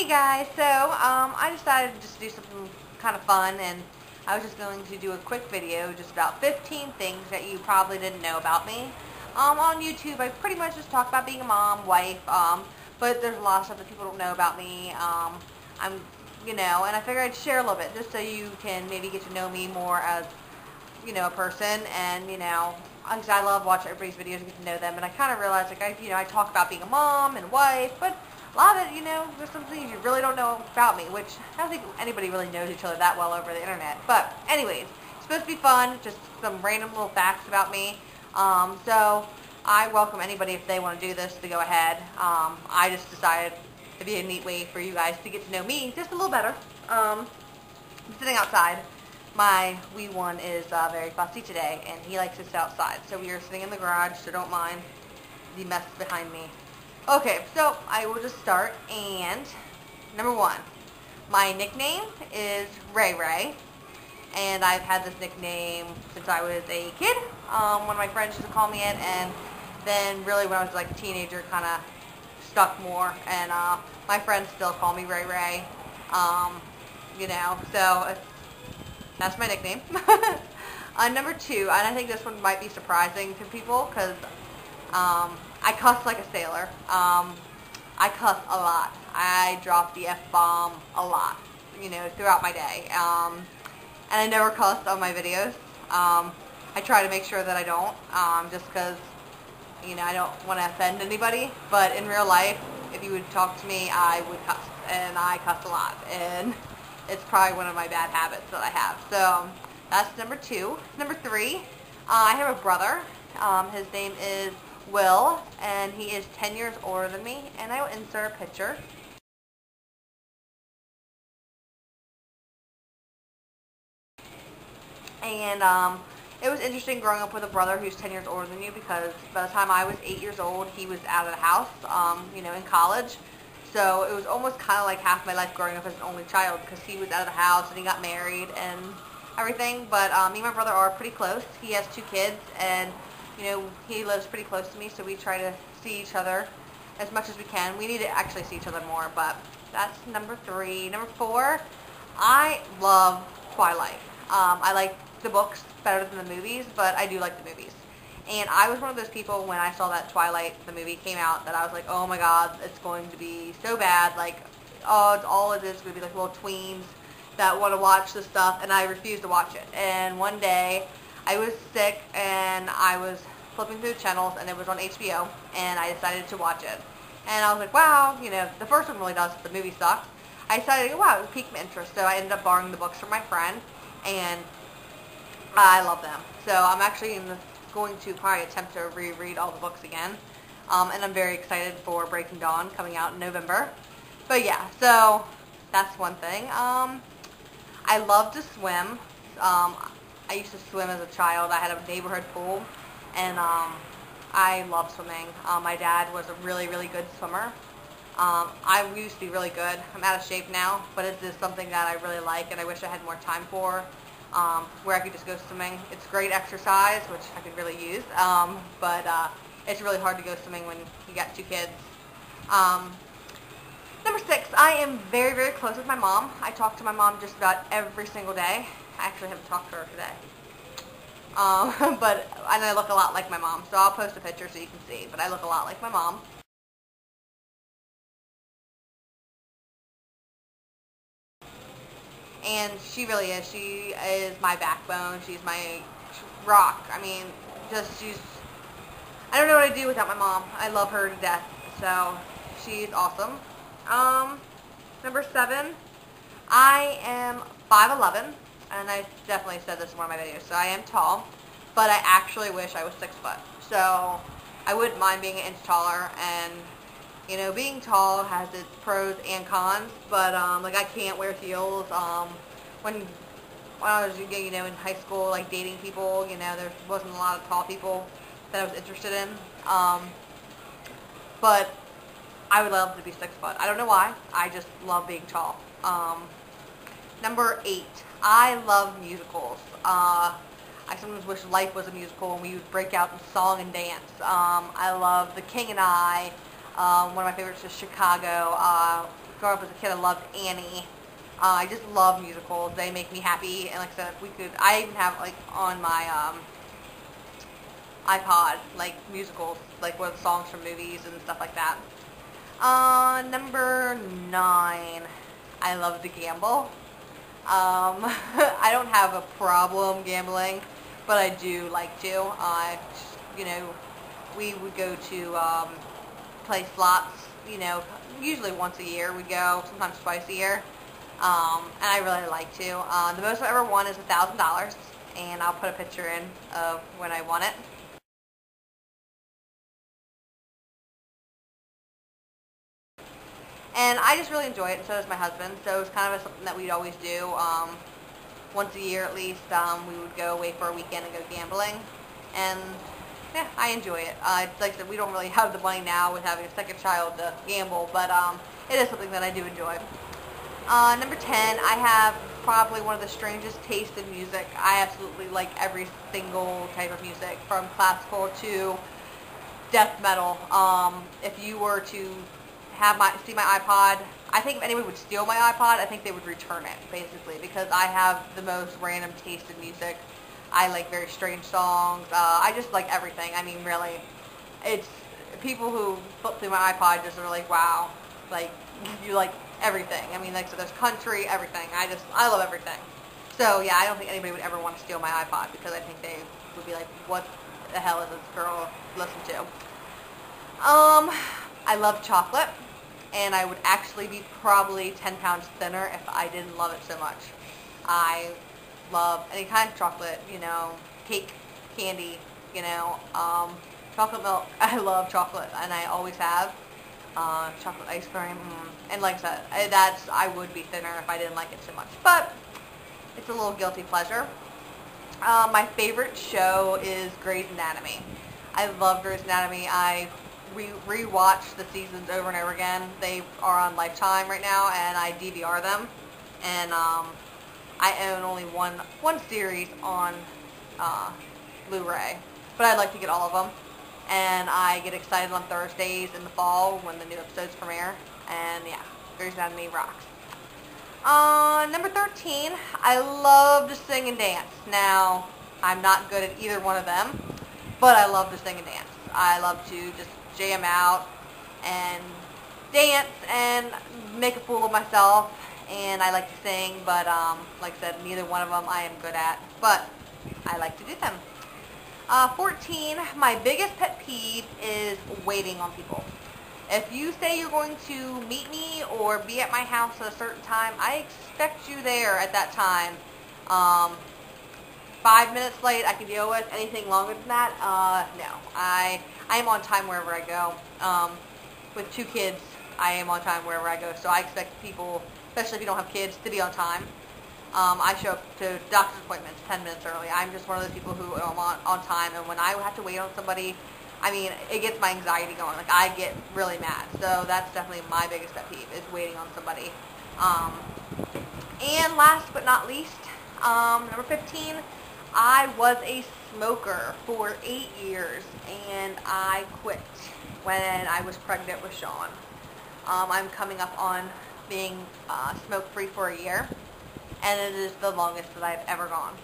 Hey guys, so I decided to just do something kind of fun, and I was just going to do a quick video just about 15 things that you probably didn't know about me. On YouTube, I pretty much just talk about being a mom, wife, but there's a lot of stuff that people don't know about me. And I figured I'd share a little bit just so you can maybe get to know me more as, a person, and, because I love watching everybody's videos and get to know them, and I kind of realized, like, I talk about being a mom and a wife, but a lot of it, there's some things you really don't know about me, which I don't think anybody really knows each other that well over the internet. But anyways, it's supposed to be fun, just some random little facts about me. So I welcome anybody, if they want to do this, to go ahead. I just decided it'd be a neat way for you guys to get to know me just a little better. I'm sitting outside. My wee one is very fussy today, and he likes to sit outside. So we are sitting in the garage, so don't mind the mess behind me. Okay, so I will just start, and number one, my nickname is Ray Ray, and I've had this nickname since I was a kid. One of my friends used to call me it, and then really when I was like a teenager, kind of stuck more, and my friends still call me Ray Ray, so that's my nickname. Number two, and I think this one might be surprising to people, because I cuss like a sailor. I cuss a lot. I drop the F-bomb a lot, throughout my day. And I never cuss on my videos. I try to make sure that I don't, just because, I don't want to offend anybody. But in real life, if you would talk to me, I would cuss. And I cuss a lot. And it's probably one of my bad habits that I have. So that's number two. Number three, I have a brother. His name is Will, and he is 10 years older than me, and I will insert a picture. And it was interesting growing up with a brother who's 10 years older than you, because by the time I was 8 years old, he was out of the house, in college. So it was almost kind of like half my life growing up as an only child, because he was out of the house and he got married and everything. But me and my brother are pretty close. He has 2 kids, and he lives pretty close to me, so we try to see each other as much as we can. We need to actually see each other more, but that's number 3. Number 4, I love Twilight. I like the books better than the movies, but I do like the movies. And I was one of those people, when I saw that Twilight, the movie, came out, that I was like, oh my god, it's going to be so bad. Like, all of this is going to be like little tweens that want to watch this stuff, and I refused to watch it. And one day, I was sick, and I was flipping through the channels, and it was on HBO, and I decided to watch it. And I was like, wow, the first one really does, the movie sucks. I decided to go, wow, it piqued my interest, so I ended up borrowing the books from my friend, and I love them. So I'm actually going to probably attempt to reread all the books again, and I'm very excited for Breaking Dawn coming out in November. But yeah, so that's one thing. I love to swim. I used to swim as a child. I had a neighborhood pool, and I love swimming. My dad was a really, really good swimmer. I used to be really good. I'm out of shape now, but it is something that I really like, and I wish I had more time for, where I could just go swimming. It's great exercise, which I could really use, but it's really hard to go swimming when you got 2 kids. Number 6, I am very, very close with my mom. I talk to my mom just about every single day. I actually haven't talked to her today. And I look a lot like my mom, so I'll post a picture so you can see, but I look a lot like my mom. And she really is. She is my backbone. She's my rock. I mean, I don't know what I'd do without my mom. I love her to death, so she's awesome. Number 7, I am 5'11", and I definitely said this in one of my videos, so I am tall, but I actually wish I was 6 foot. So I wouldn't mind being an inch taller, and being tall has its pros and cons, but like, I can't wear heels. When I was in high school, like, dating people, there wasn't a lot of tall people that I was interested in. But I would love to be 6 foot. I don't know why. I just love being tall. Number 8, I love musicals. I sometimes wish life was a musical and we would break out in song and dance. I love The King and I. One of my favorites is Chicago. Growing up as a kid, I loved Annie. I just love musicals. They make me happy. And like I said, I even have like on my iPod, like musicals, like what are the songs from movies and stuff like that. Number 9, I love to gamble. I don't have a problem gambling, but I do like to. You know, we would go to play slots, you know, usually once a year. We go, sometimes twice a year, and I really like to. The most I've ever won is $1,000, and I'll put a picture in of when I won it. And I just really enjoy it, and so does my husband. So it's kind of something that we'd always do. Once a year at least, we would go away for a weekend and go gambling. And yeah, I enjoy it. Like I said, we don't really have the money now with having a second child to gamble, but it is something that I do enjoy. Number 10, I have probably one of the strangest tastes in music. I absolutely like every single type of music, from classical to death metal. If you were to see my iPod, I think if anyone would steal my iPod, I think they would return it, basically, because I have the most random taste in music. I like very strange songs. I just like everything. I mean, really, it's people who flip through my iPod just are like, wow, like, you like everything. I mean, like, so there's country, everything. I love everything. So, yeah, I don't think anybody would ever want to steal my iPod, because I think they would be like, what the hell is this girl listen to? I love chocolate, and I would actually be probably 10 pounds thinner if I didn't love it so much. I love any kind of chocolate, you know, cake, candy, you know, chocolate milk. I love chocolate, and I always have. Chocolate ice cream, and like I said, I would be thinner if I didn't like it so much, but it's a little guilty pleasure. My favorite show is Grey's Anatomy. I love Grey's Anatomy. I re-watch the seasons over and over again. They are on Lifetime right now, and I DVR them, and I own only one series on Blu-ray, but I'd like to get all of them, and I get excited on Thursdays in the fall when the new episodes premiere, and yeah, Grey's Anatomy rocks. Number 13, I love to sing and dance. Now, I'm not good at either one of them, but I love to sing and dance. I love to just jam out and dance and make a fool of myself, and I like to sing, but like I said, neither one of them I am good at, but I like to do them. 14, my biggest pet peeve is waiting on people. If you say you're going to meet me or be at my house at a certain time, I expect you there at that time. 5 minutes late I can deal with. Anything longer than that, no. I am on time wherever I go. With 2 kids, I am on time wherever I go, so I expect people, especially if you don't have kids, to be on time. I show up to doctor's appointments 10 minutes early. I'm just one of those people who am on time, and when I have to wait on somebody, I mean, it gets my anxiety going. Like, I get really mad. So that's definitely my biggest pet peeve, is waiting on somebody. And last but not least, number 15, I was a smoker for 8 years, and I quit when I was pregnant with Sean. I'm coming up on being smoke-free for a year, and it is the longest that I've ever gone.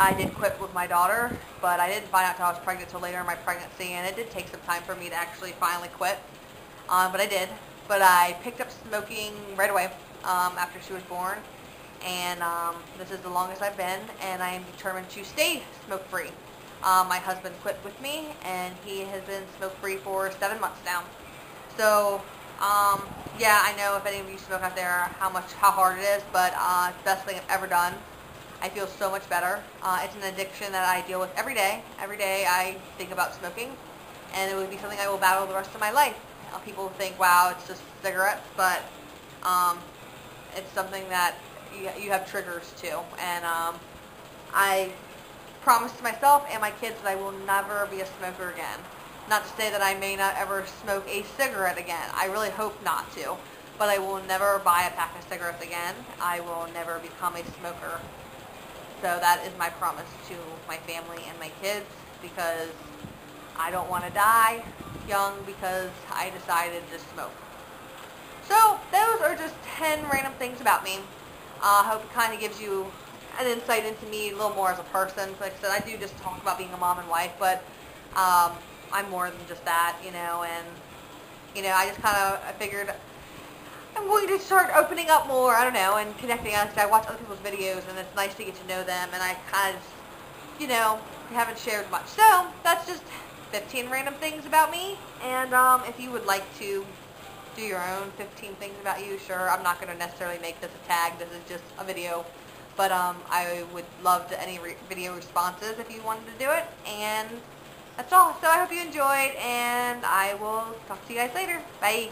I did quit with my daughter, but I didn't find out until I was pregnant until later in my pregnancy, and it did take some time for me to actually finally quit, but I did. But I picked up smoking right away after she was born, and this is the longest I've been, and I am determined to stay smoke-free. My husband quit with me, and he has been smoke-free for 7 months now. So, yeah, I know if any of you smoke out there how hard it is, but it's the best thing I've ever done. I feel so much better. It's an addiction that I deal with every day. Every day I think about smoking, and it would be something I will battle the rest of my life. People think, wow, it's just cigarettes, but it's something that you have triggers to, and I promise to myself and my kids that I will never be a smoker again. Not to say that I may not ever smoke a cigarette again. I really hope not to, but I will never buy a pack of cigarettes again. I will never become a smoker. So that is my promise to my family and my kids, because I don't want to die young because I decided to smoke. So those are just 10 random things about me. I hope it kind of gives you an insight into me a little more as a person. Like I said, I do just talk about being a mom and wife, but I'm more than just that, you know, and, you know, I figured I'm going to start opening up more, I don't know, and connecting. I watch other people's videos, and it's nice to get to know them, and I kind of, you know, haven't shared much. So, that's just 15 random things about me, and if you would like to do your own 15 things about you, sure. I'm not going to necessarily make this a tag. This is just a video, but I would love any video responses if you wanted to do it, and that's all. So I hope you enjoyed, and I will talk to you guys later. Bye.